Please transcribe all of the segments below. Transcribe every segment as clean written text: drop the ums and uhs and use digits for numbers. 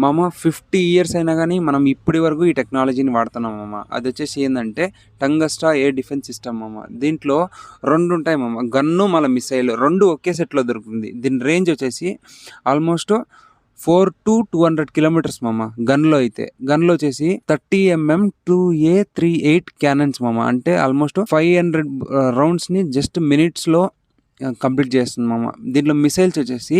మామ 50 ఇయర్స్ అయినా గానీ మనం ఇప్పటి వరకు ఈ టెక్నాలజీని వాడుతున్నాం మామ. అదొచ్చేసి ఏందంటే టంగస్టా ఎయిర్ డిఫెన్స్ సిస్టమ్ మామ. దీంట్లో 2 ఉంటాయి మామ. గన్ను మళ్ళా మిసైల్ 2 ఒకే సెట్‌లో దొరుకుతుంది. దీని రేంజ్ వచ్చేసి ఆల్మోస్ట్ 4-200 కిలోమీటర్స్ మామ. గన్‌లో వచ్చేసి 30 2A38 క్యానన్స్ మామ. అంటే ఆల్మోస్ట్ 500 రౌండ్స్‌ని జస్ట్ మినిట్స్‌లో కంప్లీట్ చేస్తుంది మామ. దీంట్లో మిసైల్స్ వచ్చేసి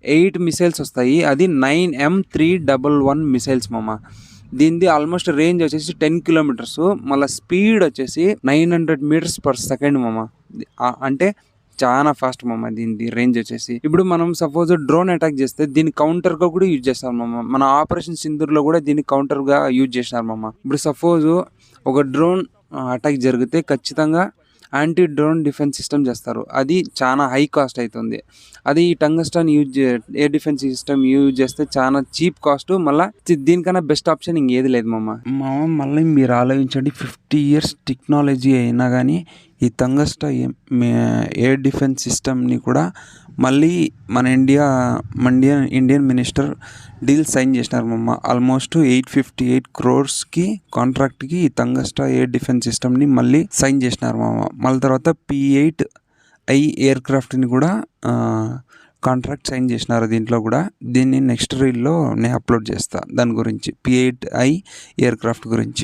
8 మిసైల్స్ వస్తాయి. అది 9M311 మిసైల్స్ మామ. దీనిది ఆల్మోస్ట్ రేంజ్ వచ్చేసి 10 కిలోమీటర్స్. మళ్ళీ స్పీడ్ వచ్చేసి 900 మీటర్స్ పర్ సెకండ్ మామ. అంటే చాలా ఫాస్ట్ మామ దీనిది రేంజ్ వచ్చేసి. ఇప్పుడు మనం సపోజ్ డ్రోన్ అటాక్ చేస్తే దీన్ని కౌంటర్గా కూడా యూజ్ చేస్తారు మామ. మన ఆపరేషన్ సింధూర్లో కూడా దీన్ని కౌంటర్గా యూజ్ చేసినారు మామ. ఇప్పుడు సపోజ్ ఒక డ్రోన్ అటాక్ జరిగితే ఖచ్చితంగా యాంటీ డ్రోన్ డిఫెన్స్ సిస్టమ్ చేస్తారు. అది చాలా హై కాస్ట్ అవుతుంది. అది ఈ tungsten air defence system use చేస్తే చాలా చీప్ కాస్ట్. మళ్ళీ దీనికన్నా బెస్ట్ ఆప్షన్ ఇంకేది లేదు మామ. మళ్ళీ మీరు ఆలోచించండి, 50 ఇయర్స్ టెక్నాలజీ అయినా కానీ ఈ టంగస్టా ఎయిర్ డిఫెన్స్ సిస్టమ్ని కూడా మళ్ళీ మన ఇండియన్ మినిస్టర్ డీల్ సైన్ చేసినారు మామ. ఆల్మోస్ట్ 858 crores కాంట్రాక్ట్కి ఈ టంగస్టా ఎయిర్ డిఫెన్స్ సిస్టమ్ని మళ్ళీ సైన్ చేసినారు మామ. మళ్ళీ తర్వాత P8I ఎయిర్ క్రాఫ్ట్ని కూడా కాంట్రాక్ట్ సైన్ చేసినారు. దీంట్లో కూడా దీన్ని నెక్స్ట్ రీల్లో నేను అప్లోడ్ చేస్తాను దాని గురించి, P8I ఎయిర్ క్రాఫ్ట్ గురించి.